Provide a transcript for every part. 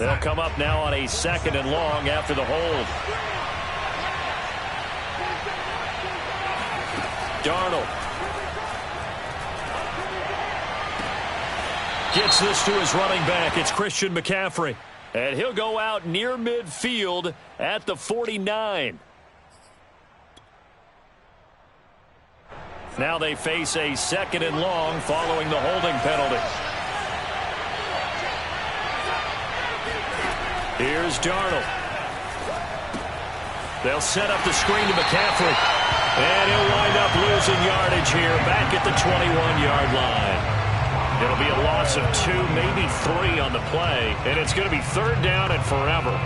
They'll come up now on a 2nd and long after the hold. Darnold gets this to his running back. It's Christian McCaffrey. And he'll go out near midfield at the 49. Now they face a 2nd and long following the holding penalty. Here's Darnold. They'll set up the screen to McCaffrey. And he'll wind up losing yardage here back at the 21-yard line. It'll be a loss of 2, maybe 3 on the play. And it's going to be 3rd down and forever.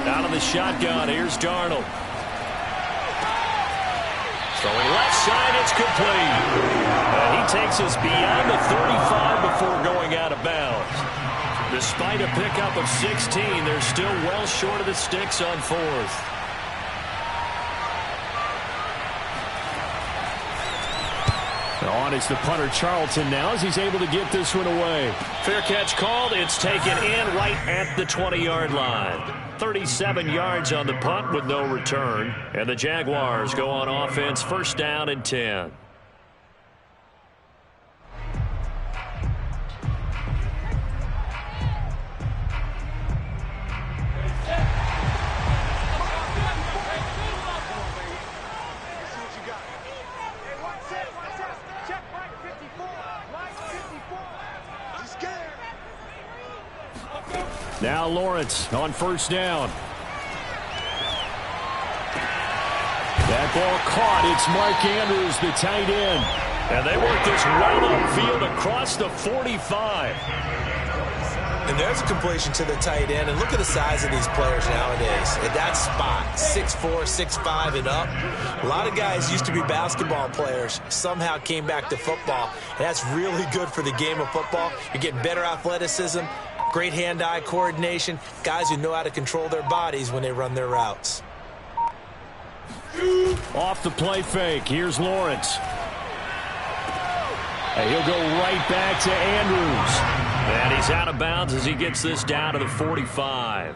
Out of the shotgun, here's Darnold. Throwing left side, it's complete. And he takes us beyond the 35 before going out of bounds. Despite a pickup of 16, they're still well short of the sticks on 4th. On is the punter Charlton now as he's able to get this one away. Fair catch called. It's taken in right at the 20-yard line. 37 yards on the punt with no return. And the Jaguars go on offense, 1st down and 10. Now Lawrence on 1st down. That ball caught. It's Mark Andrews, the tight end. And they work this well upfield across the 45. And there's a completion to the tight end. And look at the size of these players nowadays. At that spot, 6'4", 6'5", and up. A lot of guys used to be basketball players, somehow came back to football. And that's really good for the game of football. You're getting better athleticism, great hand-eye coordination, guys who know how to control their bodies when they run their routes. Off the play fake, here's Lawrence. And he'll go right back to Andrews. And he's out of bounds as he gets this down to the 45.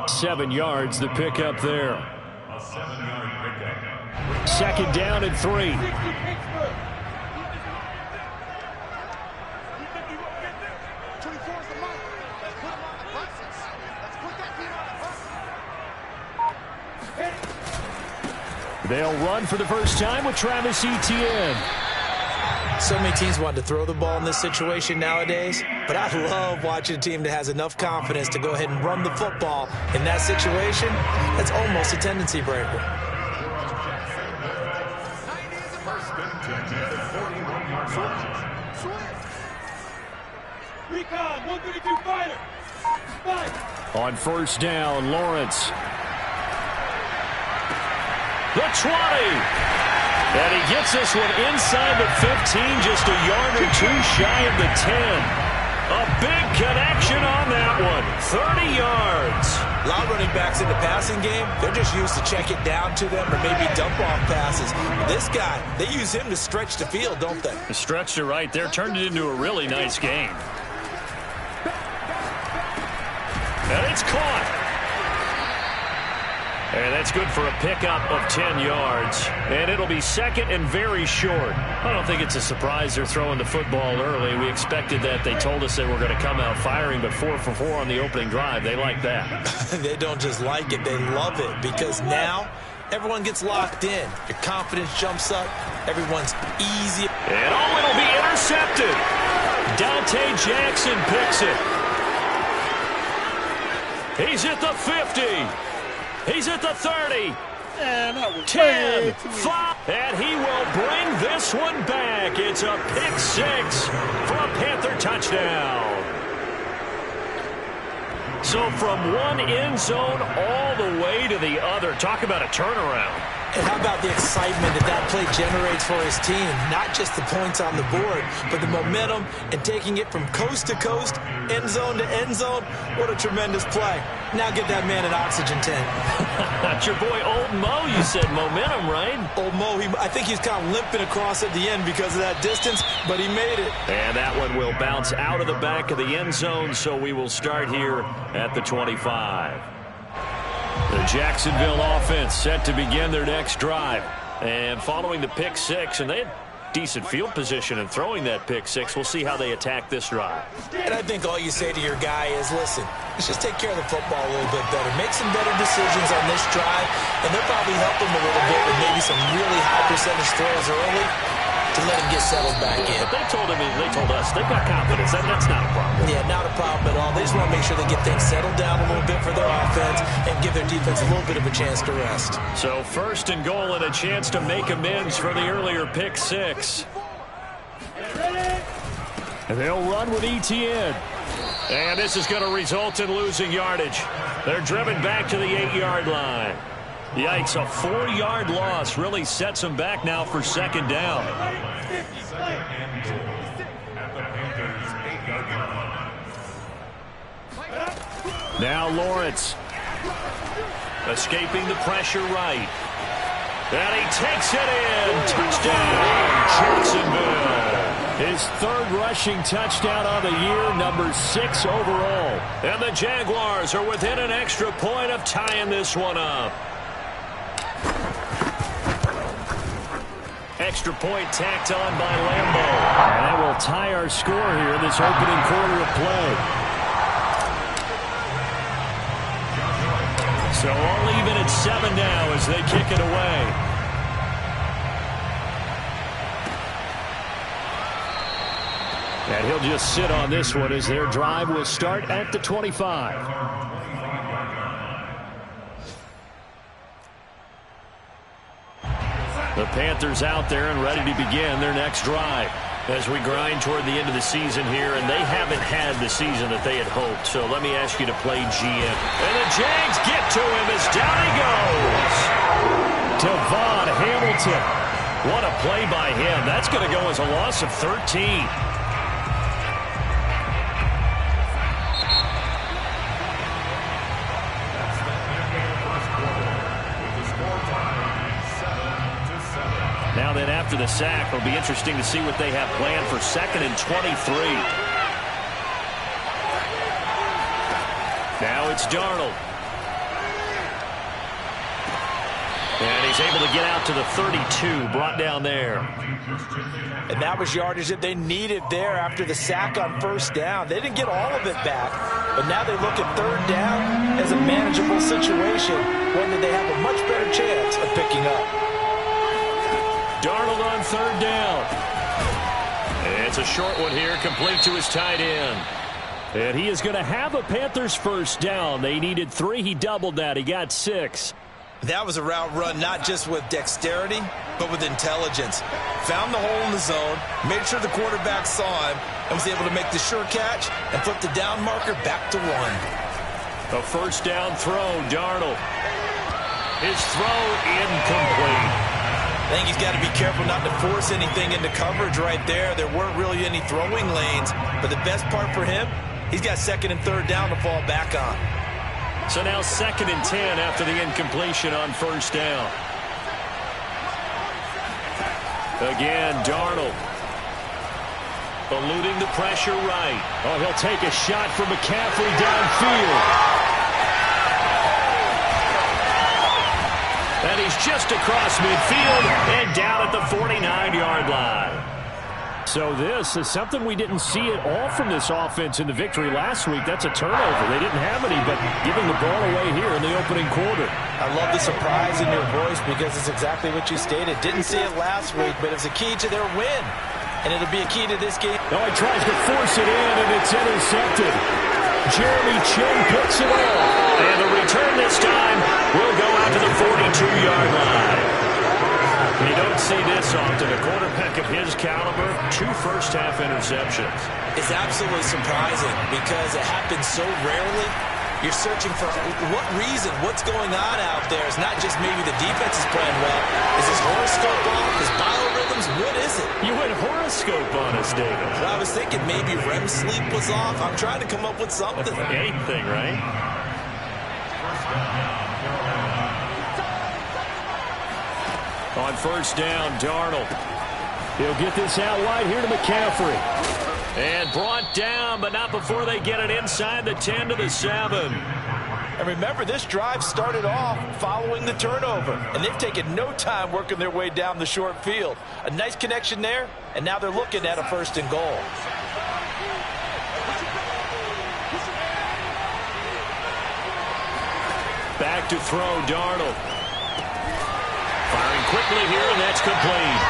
7 yards, the pickup there. A 7-yard pickup. 2nd down and 3. They'll run for the first time with Travis Etienne. So many teams want to throw the ball in this situation nowadays, but I love watching a team that has enough confidence to go ahead and run the football in that situation. That's almost a tendency breaker. Recon, 132 fighter. On 1st down, Lawrence. The 20. And he gets this one inside the 15, just a yard or 2 shy of the 10. A big connection on that one. 30 yards. A lot of running backs in the passing game, they're just used to check it down to them or maybe dump off passes. This guy, they use him to stretch the field, don't they? Stretched it right there, turned it into a really nice game. And it's caught. And that's good for a pickup of 10 yards. And it'll be 2nd and very short. I don't think it's a surprise they're throwing the football early. We expected that. They told us they were going to come out firing, but 4 for 4 on the opening drive. They like that. They don't just like it, they love it, because now everyone gets locked in. Your confidence jumps up. Everyone's easy. And it'll be intercepted. Dante Jackson picks it. He's at the 50. He's at the 30. Man, that was 10, 5, and he will bring this one back. It's a pick 6 for a Panther touchdown. So from one end zone all the way to the other. Talk about a turnaround. And how about the excitement that that play generates for his team? Not just the points on the board, but the momentum and taking it from coast to coast, end zone to end zone. What a tremendous play. Now get that man an oxygen tank. That's your boy Old Mo. You said momentum, right? Old Mo, I think he's kind of limping across at the end because of that distance, but he made it. And that one will bounce out of the back of the end zone, so we will start here at the 25. The Jacksonville offense set to begin their next drive. And following the pick six, and they had decent field position in throwing that pick six. We'll see how they attack this drive. And I think all you say to your guy is, listen, let's just take care of the football a little bit better. Make some better decisions on this drive, and they'll probably help him a little bit with maybe some really high percentage throws early to let him get settled back in. But they told us they've got confidence. That's not a problem. Yeah, not a problem at all. They just want to make sure they get things settled down a little bit for their offense and give their defense a little bit of a chance to rest. So first and goal and a chance to make amends for the earlier pick six. And they'll run with ETN. And this is going to result in losing yardage. They're driven back to the 8-yard line. Yikes, a 4-yard loss really sets them back now for second down. Now Lawrence. Escaping the pressure right. And he takes it in. Touchdown, Jacksonville. His third rushing touchdown on the year, number 6 overall. And the Jaguars are within an extra point of tying this one up. Extra point tacked on by Lambo. And that will tie our score here in this opening quarter of play. So all even at 7 now as they kick it away. And he'll just sit on this one as their drive will start at the 25. The Panthers out there and ready to begin their next drive as we grind toward the end of the season here, and they haven't had the season that they had hoped. So let me ask you to play GM. And the Jags get to him as down he goes. Devon Hamilton. What a play by him. That's going to go as a loss of 13. Now then, after the sack, it'll be interesting to see what they have planned for 2nd and 23. Now it's Darnold. And he's able to get out to the 32, brought down there. And that was yardage that they needed there after the sack on first down. They didn't get all of it back, but now they look at third down as a manageable situation, one that they have a much better chance of picking up. Darnold on third down. And it's a short one here, complete to his tight end. And he is going to have a Panthers first down. They needed 3. He doubled that. He got 6. That was a route run not just with dexterity, but with intelligence. Found the hole in the zone, made sure the quarterback saw him, and was able to make the sure catch and flip the down marker back to 1. A first down throw, Darnold. His throw incomplete. I think he's got to be careful not to force anything into coverage right there. There weren't really any throwing lanes, but the best part for him, he's got 2nd and 3rd down to fall back on. So now 2nd and 10 after the incompletion on first down. Again, Darnold. Eluding the pressure right. Oh, he'll take a shot from McCaffrey downfield. And he's just across midfield and down at the 49-yard line. So this is something we didn't see at all from this offense in the victory last week. That's a turnover. They didn't have any, but giving the ball away here in the opening quarter. I love the surprise in your voice because it's exactly what you stated. Didn't see it last week, but it's a key to their win. And it'll be a key to this game. Oh, he tries to force it in, and it's intercepted. Jeremy Chinn picks it off. And the return this time will go out to the 42-yard line. You don't see this often. A quarterback of his caliber, 2 first-half interceptions. It's absolutely surprising because it happens so rarely. You're searching for what reason, what's going on out there. It's not just maybe the defense is playing well. Is his horoscope off? His biorhythms? What is it? You went horoscope on us, David. Well, I was thinking maybe REM sleep was off. I'm trying to come up with something. Anything, right? On first down, Darnold. He'll get this out wide here to McCaffrey. And brought down, but not before they get it inside the 10 to the 7. And remember, this drive started off following the turnover, and they've taken no time working their way down the short field. A nice connection there, and now they're looking at a 1st and goal. Back to throw, Darnold. Firing quickly here, and that's complete.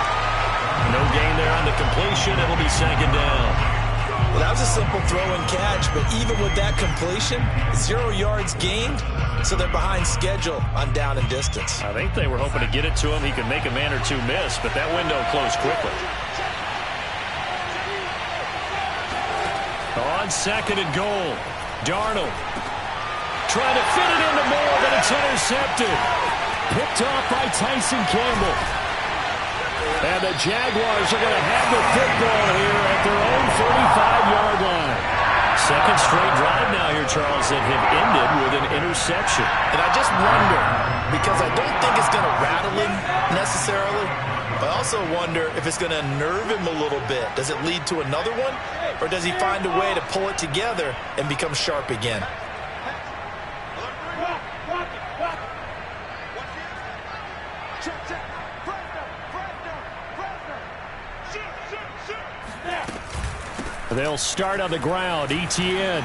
No gain there on the completion. It'll be 2nd down. Well, that was a simple throw and catch, but even with that completion, 0 yards gained, so they're behind schedule on down and distance. I think they were hoping to get it to him. He could make a man or two miss, but that window closed quickly. On 2nd and goal, Darnold trying to fit it into Moore, but it's intercepted. Picked off by Tyson Campbell. And the Jaguars are going to have the football here at their own 45-yard line. 2nd straight drive now here, Charles, that have ended with an interception. And I just wonder, because I don't think it's going to rattle him necessarily, but I also wonder if it's going to nerve him a little bit. Does it lead to another one, or does he find a way to pull it together and become sharp again? They'll start on the ground. Etienne.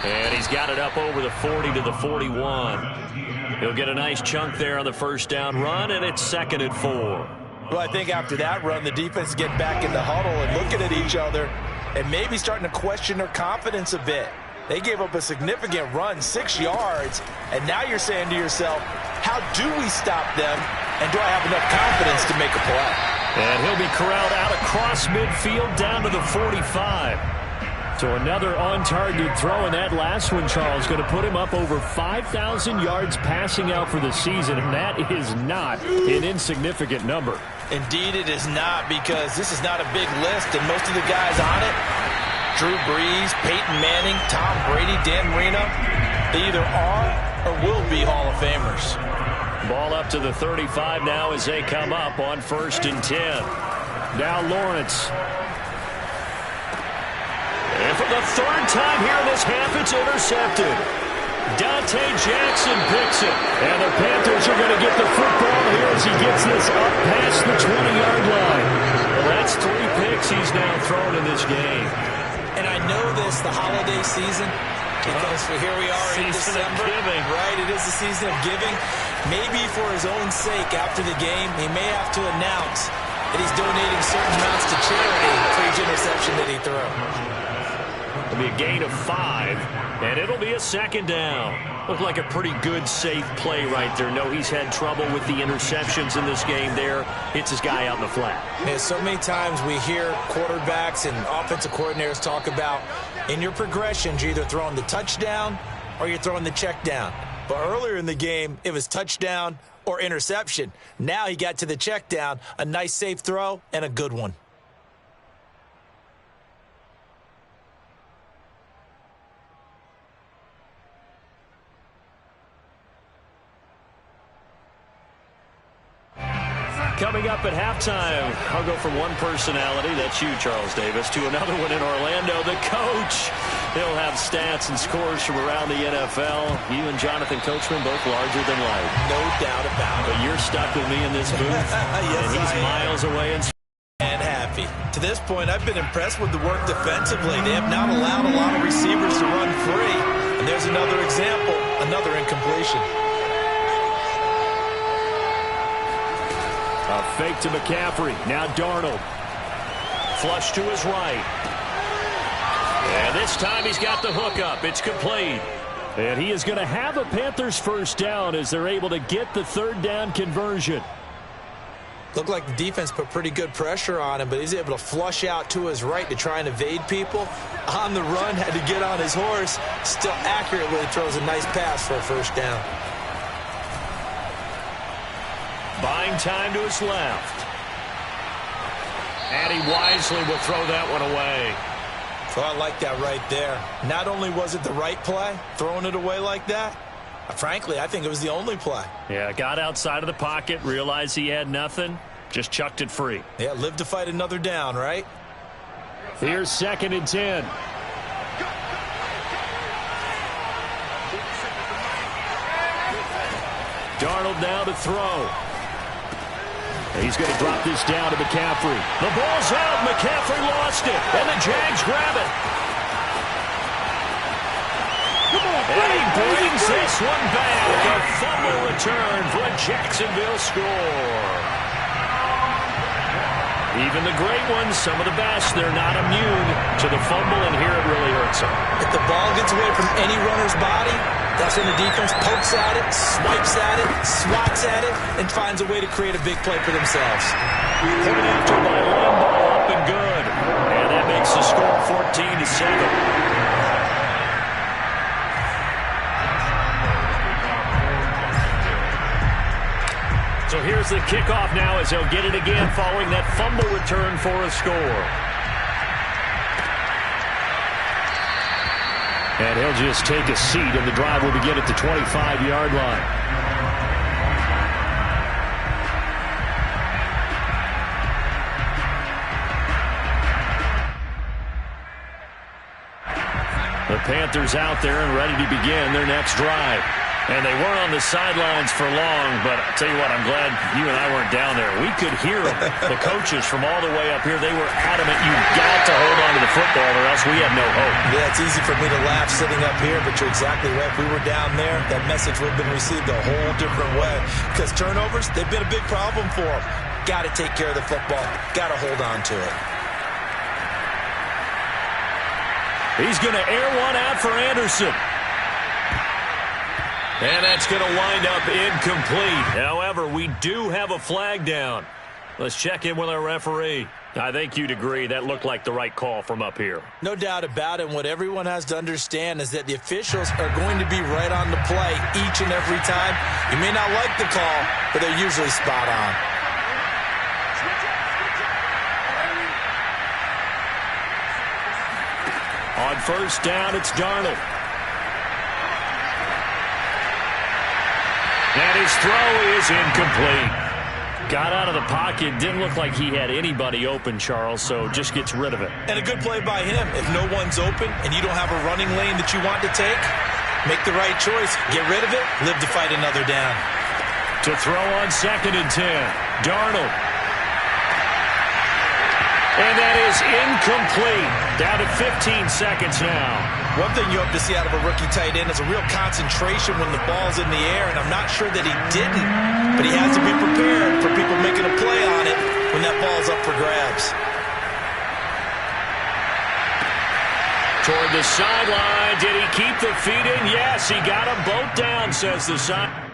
And he's got it up over the 40 to the 41. He'll get a nice chunk there on the 1st down run, and it's 2nd and 4. Well, I think after that run, the defense get back in the huddle and looking at each other and maybe starting to question their confidence a bit. They gave up a significant run, 6 yards, and now you're saying to yourself, how do we stop them, and do I have enough confidence to make a play? And he'll be corralled out across midfield down to the 45. So another on-target throw, and that last one, Charles, going to put him up over 5,000 yards passing out for the season, and that is not an insignificant number. Indeed it is not, because this is not a big list, and most of the guys on it, Drew Brees, Peyton Manning, Tom Brady, Dan Marino, they either are or will be Hall of Famers. Ball up to the 35 now as they come up on 1st and 10. Now Lawrence. And for the 3rd time here in this half, it's intercepted. Dante Jackson picks it. And the Panthers are going to get the football here as he gets this up past the 20-yard line. Well, that's 3 picks he's now thrown in this game. And I know this, the holiday season, because here we are in December. Right, it is the season of giving. Maybe for his own sake, after the game, he may have to announce that he's donating certain amounts to charity for each interception that he throws. It'll be a gain of 5, and it'll be a 2nd down. Looked like a pretty good, safe play right there. No, he's had trouble with the interceptions in this game there. Hits his guy out in the flat. Yeah, so many times we hear quarterbacks and offensive coordinators talk about in your progressions, you're either throwing the touchdown or you're throwing the check down. But earlier in the game, it was touchdown or interception. Now he got to the check down, a nice safe throw, and a good one. Coming up at halftime, I'll go from one personality, that's you, Charles Davis, to another one in Orlando, the coach. He'll have stats and scores from around the NFL. You and Jonathan Coachman, both larger than life. No doubt about it. But you're stuck with me in this booth, yes, and he's miles away. And happy. To this point, I've been impressed with the work defensively. They have not allowed a lot of receivers to run free. And there's another example, another incompletion. A fake to McCaffrey. Now Darnold. Flush to his right. And this time he's got the hook up. It's complete. And he is going to have a Panthers 1st down as they're able to get the 3rd down conversion. Looked like the defense put pretty good pressure on him, but he's able to flush out to his right to try and evade people. On the run, had to get on his horse. Still accurately throws a nice pass for a first down. Buying time to his left. And he wisely will throw that one away. So I like that right there. Not only was it the right play, throwing it away like that, frankly, I think it was the only play. Yeah, got outside of the pocket, realized he had nothing, just chucked it free. Yeah, live to fight another down, right? Here's 2nd and 10. Darnold now to throw. He's going to drop this down to McCaffrey. The ball's out. McCaffrey lost it. And the Jags grab it. And he brings this one back. A fumble return for a Jacksonville score. Even the great ones, some of the best, they're not immune to the fumble, and here it really hurts them. If the ball gets away from any runner's body, that's when the defense pokes at it, swipes at it, swats at it, and finds a way to create a big play for themselves. Point after by Lambeau, up and good. And that makes the score 14-7. So here's the kickoff now as they'll get it again following that fumble return for a score. And he'll just take a seat, and the drive will begin at the 25-yard line. The Panthers out there and ready to begin their next drive. And they weren't on the sidelines for long, but I'll tell you what, I'm glad you and I weren't down there. We could hear them. The coaches from all the way up here, they were adamant, you got to hold on to the football or else we have no hope. Yeah, it's easy for me to laugh sitting up here, but you're exactly right. If we were down there, that message would have been received a whole different way. Because turnovers, they've been a big problem for them. Got to take care of the football. Got to hold on to it. He's going to air one out for Anderson. And that's going to wind up incomplete. However, we do have a flag down. Let's check in with our referee. I think you'd agree that looked like the right call from up here. No doubt about it. And what everyone has to understand is that the officials are going to be right on the play each and every time. You may not like the call, but they're usually spot on. On first down, it's Darnold. And his throw is incomplete. Got out of the pocket. Didn't look like he had anybody open, Charles, so just gets rid of it. And a good play by him. If no one's open and you don't have a running lane that you want to take, make the right choice. Get rid of it. Live to fight another down. To throw on 2nd and 10. Darnold. And that is incomplete. Down to 15 seconds now. One thing you hope to see out of a rookie tight end is a real concentration when the ball's in the air, and I'm not sure that he didn't, but he has to be prepared for people making a play on it when that ball's up for grabs. Toward the sideline. Did he keep the feet in? Yes, he got them both down, says the side.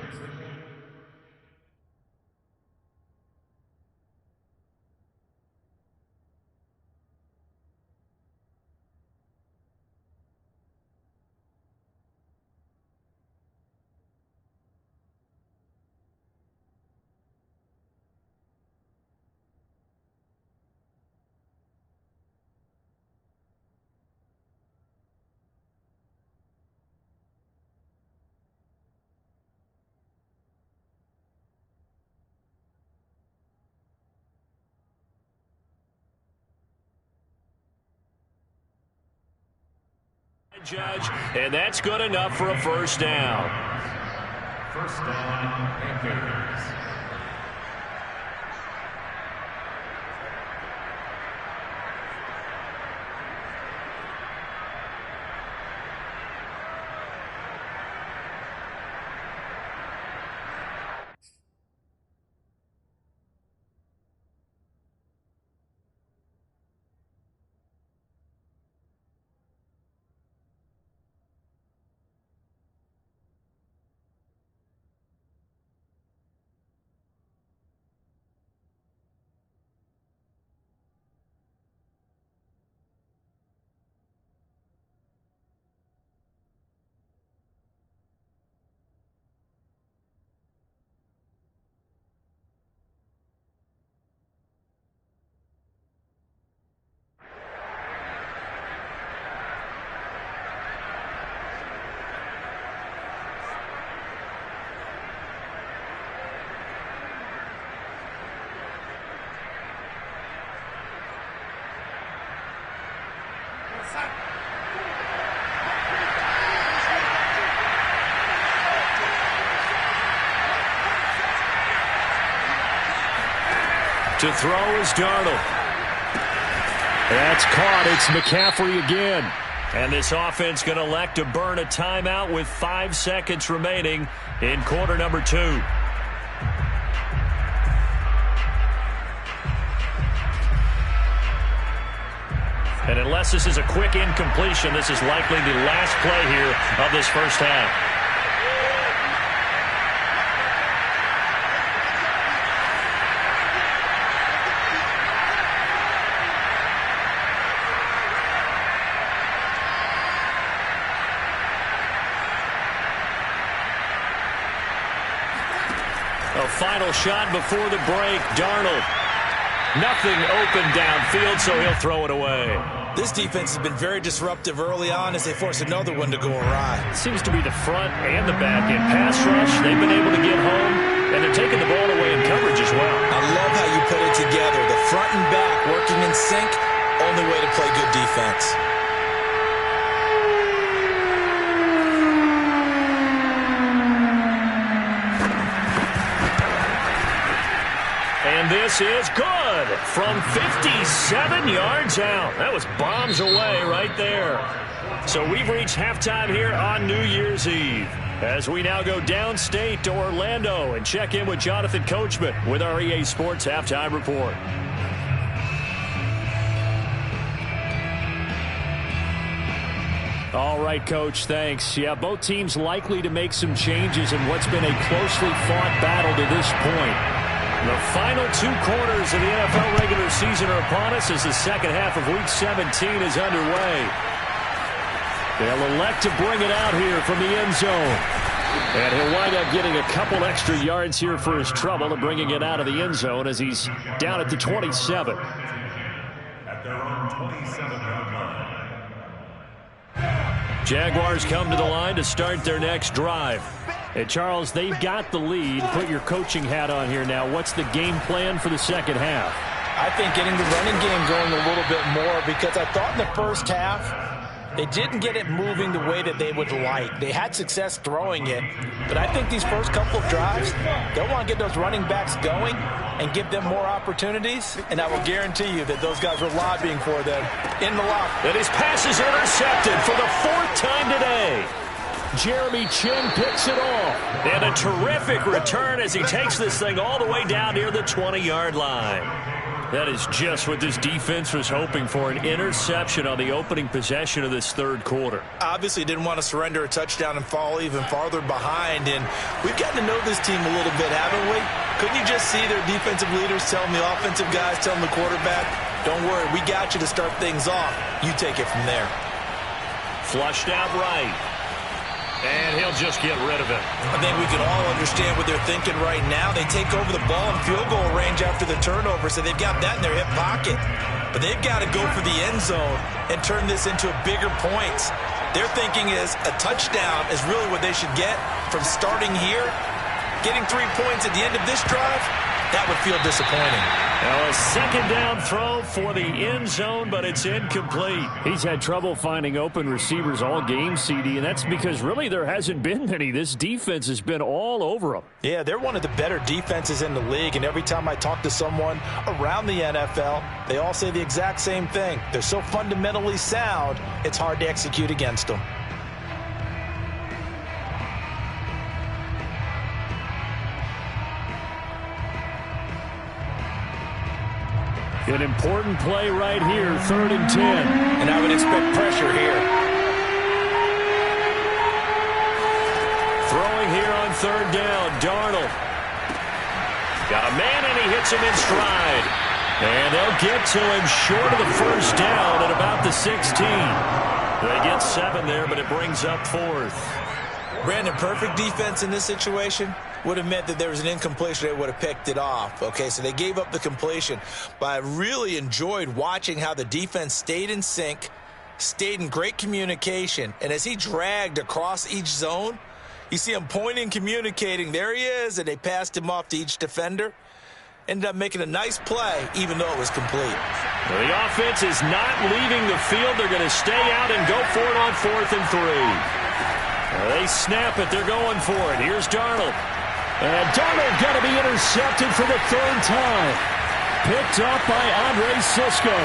Judge, and that's good enough for a first down. First down, Panthers. To throw is Darnold. That's caught. It's McCaffrey again. And this offense going to elect to burn a timeout with 5 seconds remaining in quarter number 2. And unless this is a quick incompletion, this is likely the last play here of this first half. A final shot before the break. Darnold. Nothing open downfield, so he'll throw it away. This defense has been very disruptive early on as they force another one to go awry. Seems to be the front and the back end pass rush. They've been able to get home, and they're taking the ball away in coverage as well. I love how you put it together. The front and back working in sync, only way to play good defense. And this is good from 57 yards out. That was bombs away right there. So we've reached halftime here on New Year's Eve as we now go downstate to Orlando and check in with Jonathan Coachman with our EA Sports Halftime Report. All right, Coach, thanks. Yeah, both teams likely to make some changes in what's been a closely fought battle to this point. The final 2 quarters of the NFL regular season are upon us as the second half of Week 17 is underway. They'll elect to bring it out here from the end zone. And he'll wind up getting a couple extra yards here for his trouble and bringing it out of the end zone as he's down at the 27. At their own 27-yard line. Jaguars come to the line to start their next drive. And Charles, they've got the lead. Put your coaching hat on here now. What's the game plan for the second half? I think getting the running game going a little bit more because I thought in the first half they didn't get it moving the way that they would like. They had success throwing it, but I think these first couple of drives, they'll want to get those running backs going and give them more opportunities, and I will guarantee you that those guys were lobbying for them in the lock. And his pass is intercepted for the 4th time today. Jeremy Chinn picks it off. And a terrific return as he takes this thing all the way down near the 20-yard line. That is just what this defense was hoping for, an interception on the opening possession of this third quarter. Obviously didn't want to surrender a touchdown and fall even farther behind, and we've gotten to know this team a little bit, haven't we? Couldn't you just see their defensive leaders telling the offensive guys, telling the quarterback, don't worry, we got you to start things off. You take it from there. Flushed out right. And he'll just get rid of it. I think we can all understand what they're thinking right now. They take over the ball in field goal range after the turnover, so they've got that in their hip pocket. But they've got to go for the end zone and turn this into bigger points. Their thinking is a touchdown is really what they should get from starting here. Getting 3 points at the end of this drive, that would feel disappointing. Now a second down throw for the end zone, but it's incomplete. He's had trouble finding open receivers all game, CD, and that's because really there hasn't been many. This defense has been all over them. Yeah, they're one of the better defenses in the league, and every time I talk to someone around the NFL, they all say the exact same thing. They're so fundamentally sound, it's hard to execute against them. An important play right here, 3rd and 10. And I would expect pressure here. Throwing here on 3rd down, Darnold. Got a man and he hits him in stride. And they'll get to him short of the first down at about the 16. They get 7 there, but it brings up 4th. Brandon, perfect defense in this situation would have meant that there was an incompletion. They would have picked it off. Okay, so they gave up the completion. But I really enjoyed watching how the defense stayed in sync, stayed in great communication. And as he dragged across each zone, you see him pointing, communicating. There he is, and they passed him off to each defender. ended up making a nice play, even though it was complete. Well, the offense is not leaving the field. They're going to stay out and go for it on 4th and 3. They snap it. They're going for it. Here's Darnold. And Darnold going to be intercepted for the 3rd time. Picked up by Andre Cisco.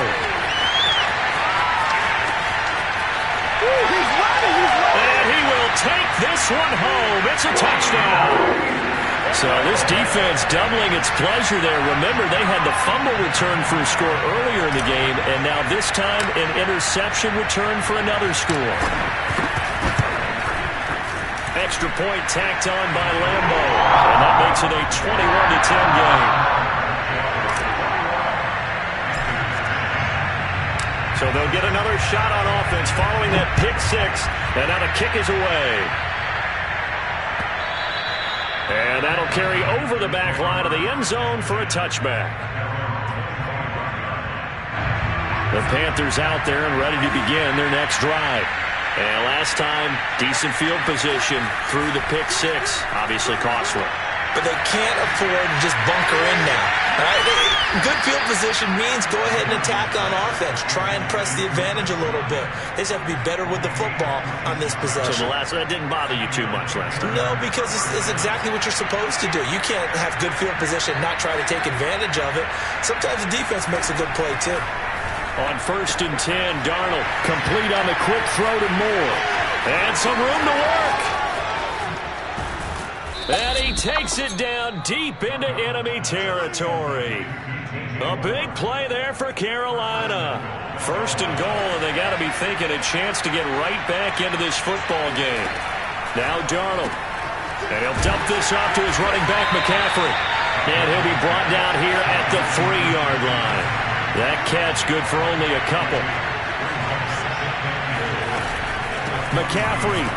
And he will take this one home. It's a touchdown. So this defense doubling its pleasure there. Remember, they had the fumble return for a score earlier in the game, and now this time an interception return for another score. Extra point tacked on by Lambo, and that makes it a 21-10 game. So they'll get another shot on offense following that pick six, and now the kick is away. And that'll carry over the back line of the end zone for a touchback. The Panthers out there and ready to begin their next drive. And last time, decent field position through the pick six. Obviously costly. But they can't afford to just bunker in now. All right? Good field position means go ahead and attack on offense. Try and press the advantage a little bit. They just have to be better with the football on this possession. So that didn't bother you too much last time? No, because it's exactly what you're supposed to do. You can't have good field position and not try to take advantage of it. Sometimes the defense makes a good play, too. On 1st and 10, Darnold complete on the quick throw to Moore. And some room to work. And he takes it down deep into enemy territory. A big play there for Carolina. 1st and goal, and they got to be thinking a chance to get right back into this football game. Now Darnold. And he'll dump this off to his running back, McCaffrey. And he'll be brought down here at the 3-yard line. That catch good for only a couple. McCaffrey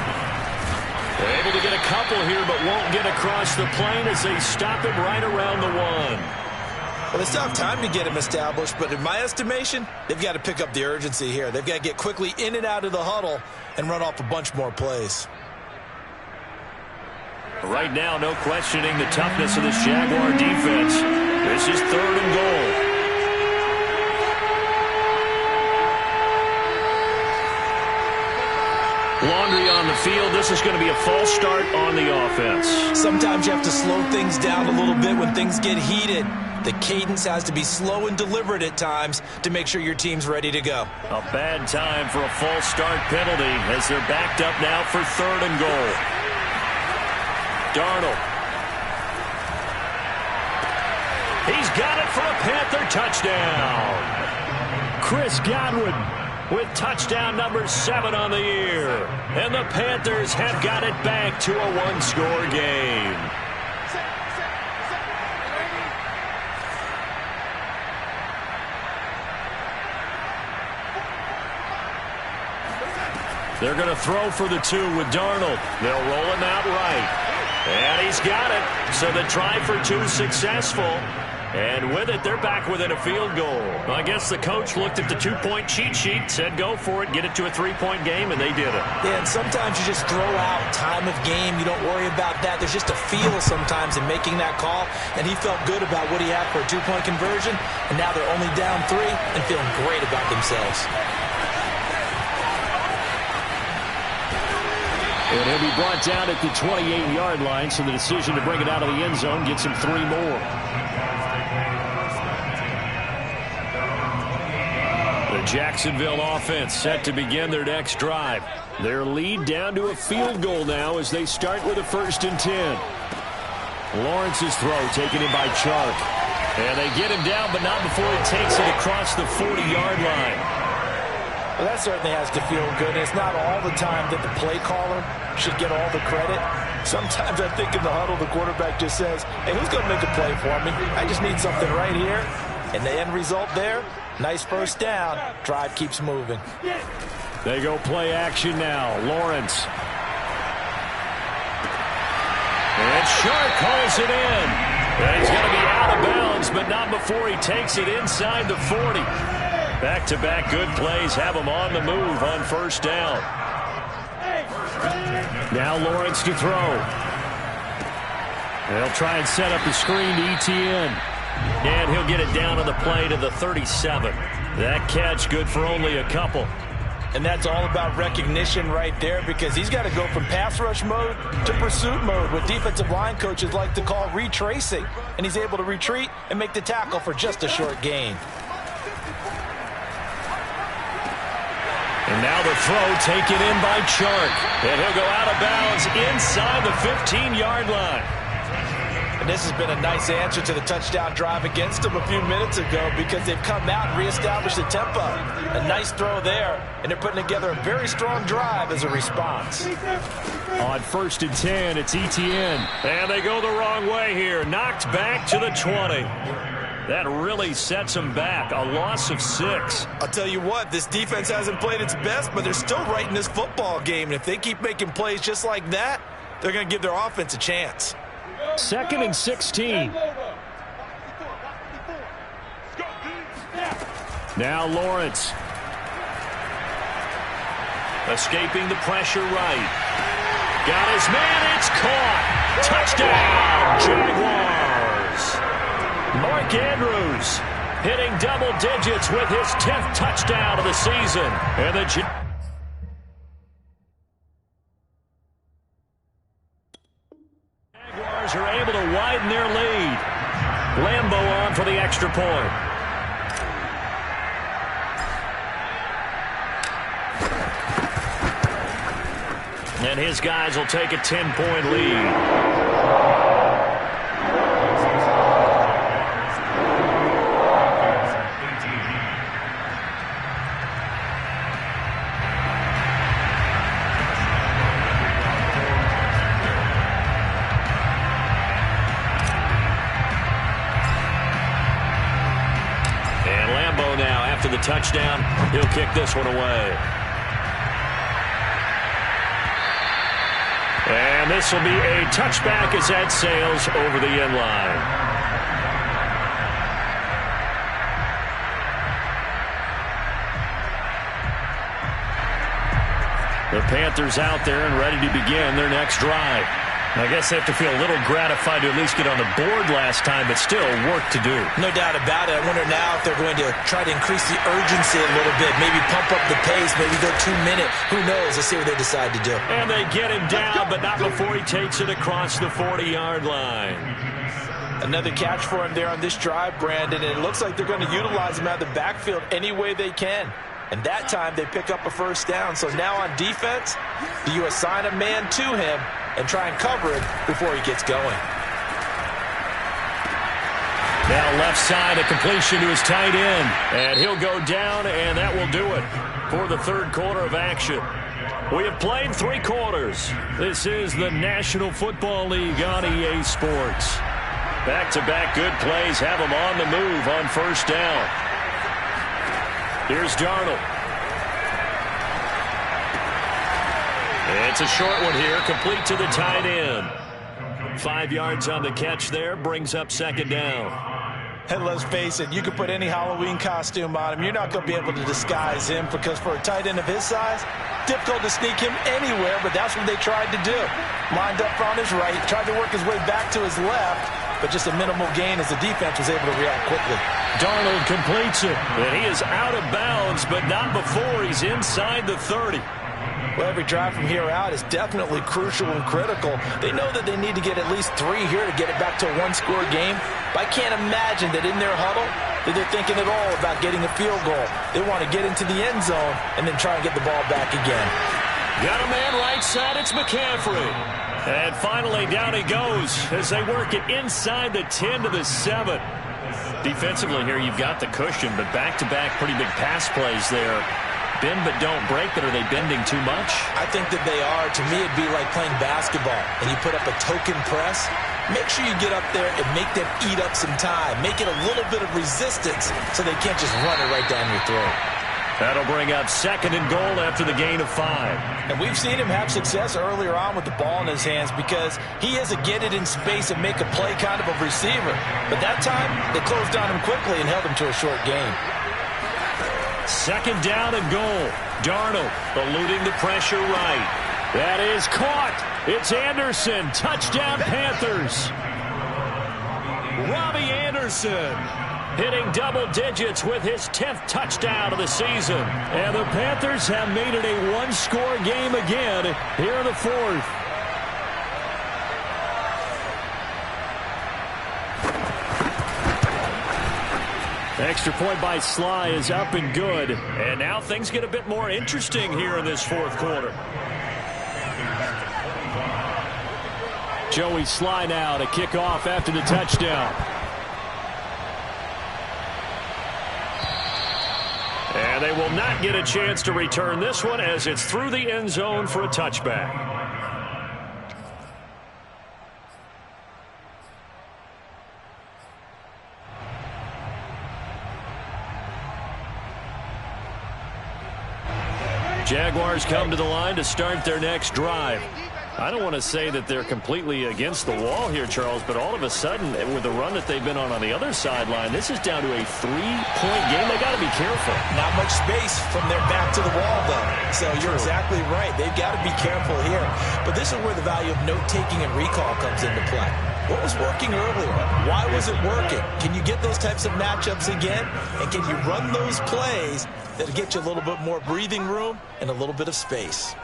able to get a couple here, but won't get across the plane as they stop him right around the 1. Well, they still have time to get him established, but in my estimation, they've got to pick up the urgency here. They've got to get quickly in and out of the huddle and run off a bunch more plays. Right now, no questioning the toughness of this Jaguar defense. This is 3rd and goal. Laundry on the field. This is going to be a false start on the offense. Sometimes you have to slow things down a little bit when things get heated. The cadence has to be slow and deliberate at times to make sure your team's ready to go. A bad time for a false start penalty as they're backed up now for 3rd and goal. Darnold. He's got it for a Panther touchdown. Chris Godwin with touchdown number 7 on the year. And the Panthers have got it back to a 1-score game. They're going to throw for the 2 with Darnold. They'll roll him out right. And he's got it. So the try for 2 successful. And with it, they're back within a field goal. Well, I guess the coach looked at the 2-point cheat sheet, said go for it, get it to a 3-point game, and they did it. Yeah, and sometimes you just throw out time of game. You don't worry about that. There's just a feel sometimes in making that call, and he felt good about what he had for a 2-point conversion, and now they're only down 3 and feeling great about themselves. And he'll be brought down at the 28-yard line, so the decision to bring it out of the end zone gets him 3 more. The Jacksonville offense set to begin their next drive. Their lead down to a field goal now as they start with a 1st and 10. Lawrence's throw taken in by Chark. And they get him down, but not before he takes it across the 40-yard line. Well, that certainly has to feel good. It's not all the time that the play caller should get all the credit. Sometimes I think in the huddle, the quarterback just says, hey, who's going to make a play for me? I just need something right here. And the end result there, nice 1st down. Drive keeps moving. They go play action now. Lawrence. And Chark calls it in. And he's going to be out of bounds, but not before he takes it inside the 40. Back-to-back good plays have him on the move on 1st down. Now Lawrence to throw. They'll try and set up the screen to ETN. And he'll get it down on the play to the 37. That catch good for only a couple. And that's all about recognition right there, because he's got to go from pass rush mode to pursuit mode, what defensive line coaches like to call retracing. And he's able to retreat and make the tackle for just a short gain. And now the throw taken in by Chark. And he'll go out of bounds inside the 15-yard line. And this has been a nice answer to the touchdown drive against them a few minutes ago, because they've come out and reestablished the tempo. A nice throw there, and they're putting together a very strong drive as a response. On 1st and 10, it's Etienne. And they go the wrong way here. Knocked back to the 20. That really sets them back. A loss of 6. I'll tell you what, this defense hasn't played its best, but they're still right in this football game. And if they keep making plays just like that, they're going to give their offense a chance. 2nd and 16. Now Lawrence. Escaping the pressure right. Got his man, it's caught. Touchdown, Jaguars. Mark Andrews hitting double digits with his 10th touchdown of the season. And the Jaguars are able to widen their lead. Lambeau on for the extra point. And his guys will take a 10-point lead. After the touchdown, he'll kick this one away. And this will be a touchback as that sails over the end line. The Panthers out there and ready to begin their next drive. I guess they have to feel a little gratified to at least get on the board last time, but still work to do. No doubt about it. I wonder now if they're going to try to increase the urgency a little bit, maybe pump up the pace, maybe go 2-minute. Who knows? Let's see what they decide to do. And they get him down, but not before he takes it across the 40-yard line. Another catch for him there on this drive, Brandon, and it looks like they're going to utilize him out of the backfield any way they can. And that time they pick up a first down. So now on defense, do you assign a man to him and try and cover it before he gets going? Now left side, a completion to his tight end. And he'll go down, and that will do it for the third quarter of action. We have played 3 quarters. This is the National Football League on EA Sports. Back-to-back good plays have them on the move on first down. Here's Darnold. It's a short one here, complete to the tight end. 5 yards on the catch there, brings up second down. And let's face it, you can put any Halloween costume on him. You're not going to be able to disguise him, because for a tight end of his size, difficult to sneak him anywhere, but that's what they tried to do. Lined up on his right, tried to work his way back to his left, but just a minimal gain as the defense was able to react quickly. Darnold completes it, and he is out of bounds, but not before he's inside the 30. Well, every drive from here out is definitely crucial and critical. They know that they need to get at least 3 here to get it back to a 1-score game. But I can't imagine that in their huddle that they're thinking at all about getting a field goal. They want to get into the end zone and then try and get the ball back again. Got a man right side, it's McCaffrey. And finally down he goes as they work it inside the 10 to the 7. Defensively here, you've got the cushion, but back-to-back pretty big pass plays there. Bend but don't break, but are they bending too much? I think that they are. To me, it'd be like playing basketball, and you put up a token press. Make sure you get up there and make them eat up some time. Make it a little bit of resistance so they can't just run it right down your throat. That'll bring up second and goal after the gain of 5. And we've seen him have success earlier on with the ball in his hands, because he is a get it in space and make a play kind of a receiver. But that time, they closed on him quickly and held him to a short gain. Second down and goal. Darnold eluding the pressure right. That is caught. It's Anderson. Touchdown, Panthers. Robbie Anderson Jefferson. Hitting double digits with his 10th touchdown of the season. And the Panthers have made it a one-score game again here in the fourth. Extra point by Sly is up and good. And now things get a bit more interesting here in this fourth quarter. Joey Sly now to kick off after the touchdown. And they will not get a chance to return this one as it's through the end zone for a touchback. Jaguars come to the line to start their next drive. I don't want to say that they're completely against the wall here, Charles, but all of a sudden, with the run that they've been on the other sideline, this is down to a 3-point game. They got to be careful. Not much space from their back to the wall, though. So you're exactly right. They've got to be careful here. But this is where the value of note-taking and recall comes into play. What was working earlier? Why was it working? Can you get those types of matchups again? And can you run those plays that'll get you a little bit more breathing room and a little bit of space?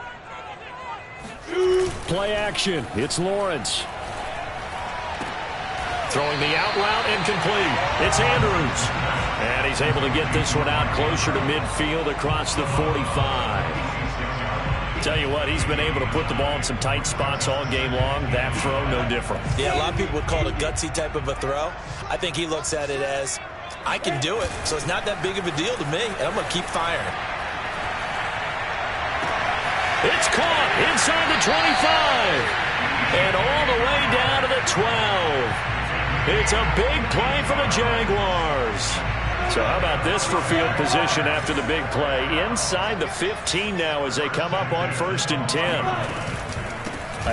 Play action. It's Lawrence. Throwing the out route incomplete. It's Andrews. And he's able to get this one out closer to midfield across the 45. Tell you what, he's been able to put the ball in some tight spots all game long. That throw, no different. Yeah, a lot of people would call it a gutsy type of a throw. I think he looks at it as, I can do it, so it's not that big of a deal to me, and I'm going to keep firing. It's caught inside the 25 and all the way down to the 12. It's a big play for the Jaguars. So how about this for field position after the big play? Inside the 15 now as they come up on 1st and 10.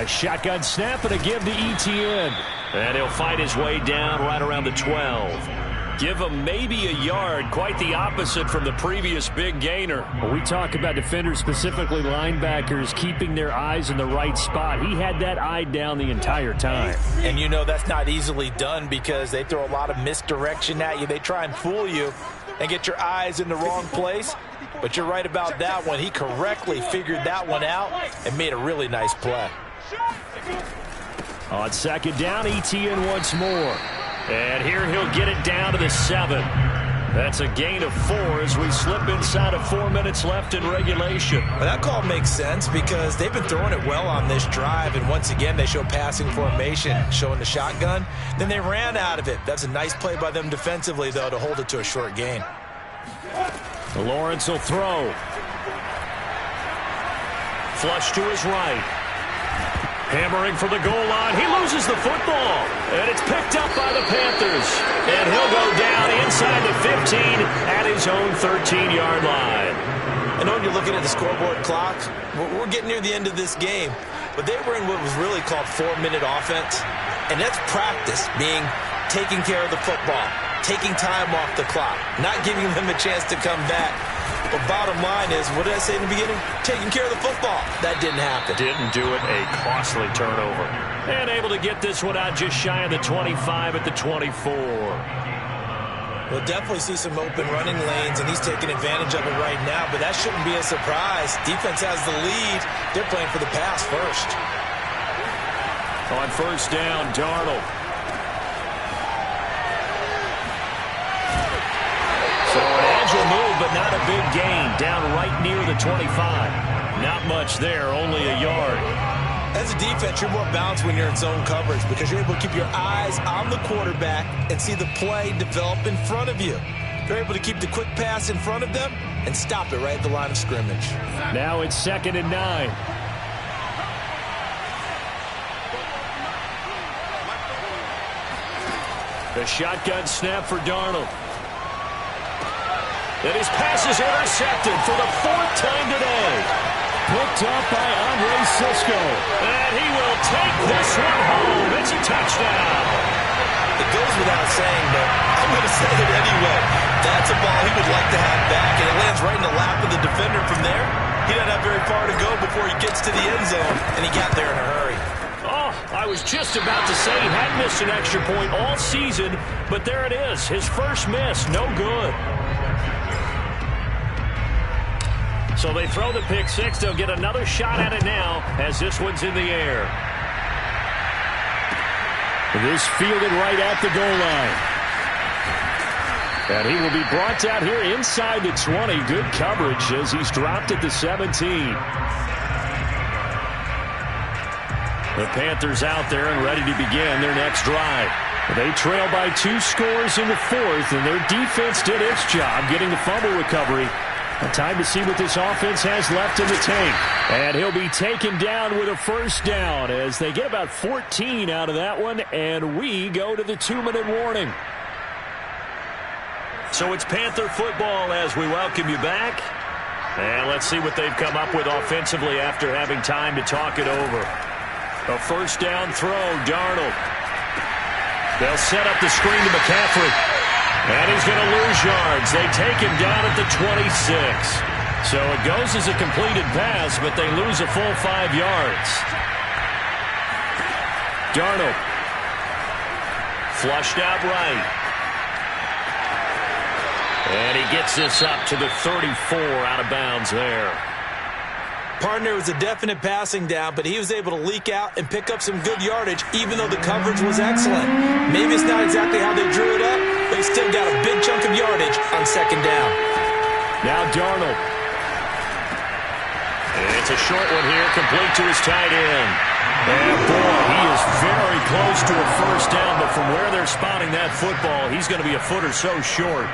A shotgun snap and a give to Etienne. And he'll fight his way down right around the 12. Give him maybe a yard, quite the opposite from the previous big gainer. When we talk about defenders, specifically linebackers, keeping their eyes in the right spot, he had that eye down the entire time. And you know that's not easily done because they throw a lot of misdirection at you. They try and fool you and get your eyes in the wrong place. But you're right about that one. He correctly figured that one out and made a really nice play. On 2nd down, Etienne once more. And here he'll get it down to the 7. That's a gain of 4 as we slip inside of 4 minutes left in regulation. Well, that call makes sense because they've been throwing it well on this drive, and once again they show passing formation, showing the shotgun. Then they ran out of it. That's a nice play by them defensively, though, to hold it to a short gain. Lawrence will throw. Flush to his right. Hammering for the goal line. He loses the football. And it's picked up by the Panthers. And he'll go down inside the 15 at his own 13-yard line. I know when you're looking at the scoreboard clock, we're getting near the end of this game. But they were in what was really called 4-minute offense. And that's practice, being taking care of the football, taking time off the clock, not giving them a chance to come back. But bottom line is, what did I say in the beginning? Taking care of the football. That didn't happen. Didn't do it. A costly turnover. And able to get this one out just shy of the 25 at the 24. We'll definitely see some open running lanes, and he's taking advantage of it right now, but that shouldn't be a surprise. Defense has the lead. They're playing for the pass first. On 1st down, Darnold. So an agile move, but not a big gain. Down right near the 25. Not much there, only a yard. As a defense, you're more balanced when you're in zone coverage because you're able to keep your eyes on the quarterback and see the play develop in front of you. You're able to keep the quick pass in front of them and stop it right at the line of scrimmage. Now it's 2nd and 9. The shotgun snap for Darnold. And his pass is intercepted for the 4th time today. Picked up by Andre Cisco. And he will take this one home. It's a touchdown. It goes without saying, but I'm going to say it anyway. That's a ball he would like to have back, and it lands right in the lap of the defender from there. He doesn't have very far to go before he gets to the end zone, and he got there in a hurry. Oh, I was just about to say he hadn't missed an extra point all season, but there it is. His first miss, no good. So they throw the pick six. They'll get another shot at it now as this one's in the air. This fielded right at the goal line. And he will be brought down here inside the 20. Good coverage as he's dropped at the 17. The Panthers out there and ready to begin their next drive. They trail by 2 scores in the fourth, and their defense did its job getting the fumble recovery. Time to see what this offense has left in the tank. And he'll be taken down with a first down as they get about 14 out of that one, and we go to the 2-minute warning. So it's Panther football as we welcome you back. And let's see what they've come up with offensively after having time to talk it over. A first down throw, Darnold. They'll set up the screen to McCaffrey. And he's going to lose yards. They take him down at the 26. So it goes as a completed pass, but they lose a full 5 yards. Darnold. Flushed out right. And he gets this up to the 34 out of bounds there. Partner was a definite passing down, but he was able to leak out and pick up some good yardage, even though the coverage was excellent. Maybe it's not exactly how they drew it up, but he still got a big chunk of yardage on second down. Now Darnold. And it's a short one here, complete to his tight end. And boy, he is very close to a first down, but from where they're spotting that football, he's going to be a foot or so short.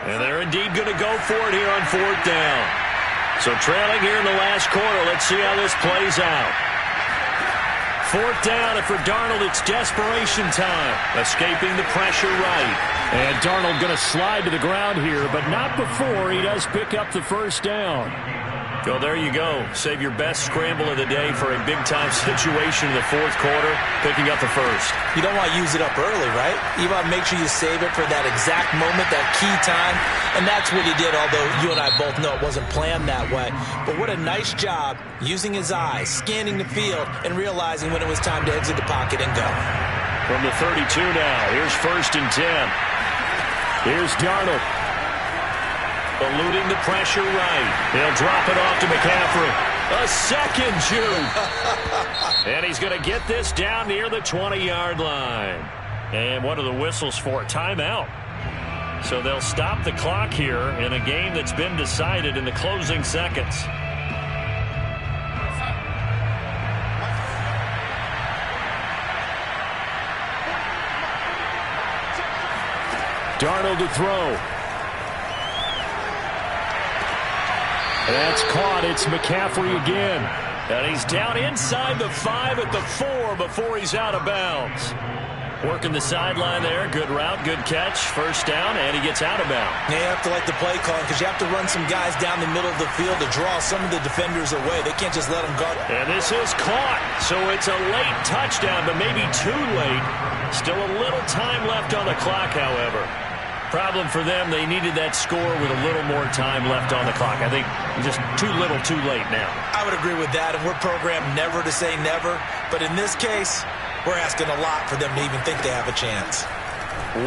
And they're indeed going to go for it here on fourth down. So trailing here in the last quarter. Let's see how this plays out. Fourth down, and for Darnold, it's desperation time. Escaping the pressure right. And Darnold going to slide to the ground here, but not before he does pick up the first down. Well, there you go. Save your best scramble of the day for a big-time situation in the fourth quarter, picking up the first. You don't want to use it up early, right? You want to make sure you save it for that exact moment, that key time. And that's what he did, although you and I both know it wasn't planned that way. But what a nice job using his eyes, scanning the field, and realizing when it was time to exit the pocket and go. From the 32 now, here's 1st and 10. Here's Darnold. Eluding the pressure right. He'll drop it off to McCaffrey. A second juke. And he's going to get this down near the 20-yard line. And what are the whistles for? Timeout. So they'll stop the clock here in a game that's been decided in the closing seconds. Darnold to throw. That's caught. It's McCaffrey again. And he's down inside the 5 at the 4 before he's out of bounds. Working the sideline there. Good route, good catch. First down, and he gets out of bounds. Yeah, you have to like the play calling because you have to run some guys down the middle of the field to draw some of the defenders away. They can't just let them guard. And this is caught. So it's a late touchdown, but maybe too late. Still a little time left on the clock, however. Problem for them, they needed that score with a little more time left on the clock. I think just too little, too late now. I would agree with that, and we're programmed never to say never. But in this case, we're asking a lot for them to even think they have a chance.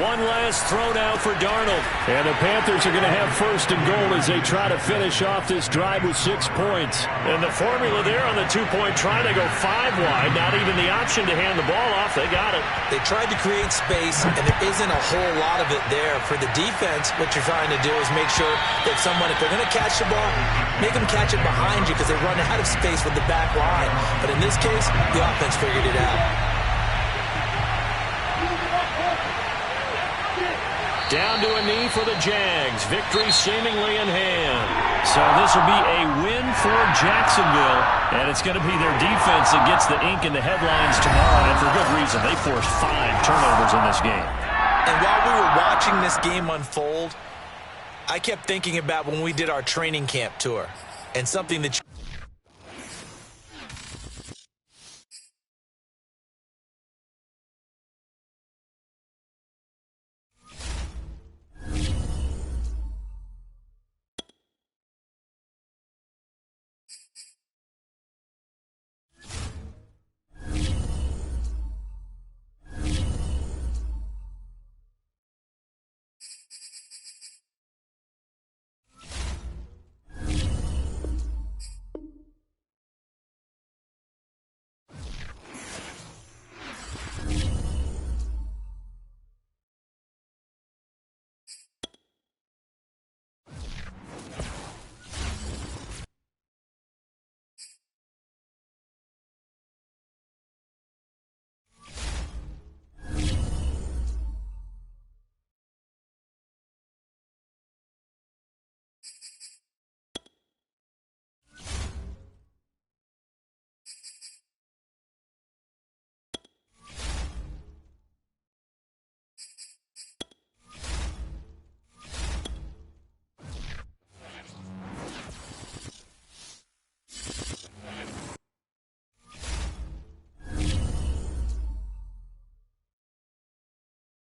One last throw now for Darnold. And the Panthers are going to have 1st and goal as they try to finish off this drive with 6 points. And the formula there on the 2-point try to go 5 wide. Not even the option to hand the ball off. They got it. They tried to create space, and there isn't a whole lot of it there. For the defense, what you're trying to do is make sure that someone, if they're going to catch the ball, make them catch it behind you because they run out of space with the back line. But in this case, the offense figured it out. Down to a knee for the Jags. Victory seemingly in hand. So this will be a win for Jacksonville. And it's going to be their defense that gets the ink in the headlines tomorrow. And for good reason. They forced 5 turnovers in this game. And while we were watching this game unfold, I kept thinking about when we did our training camp tour. And something that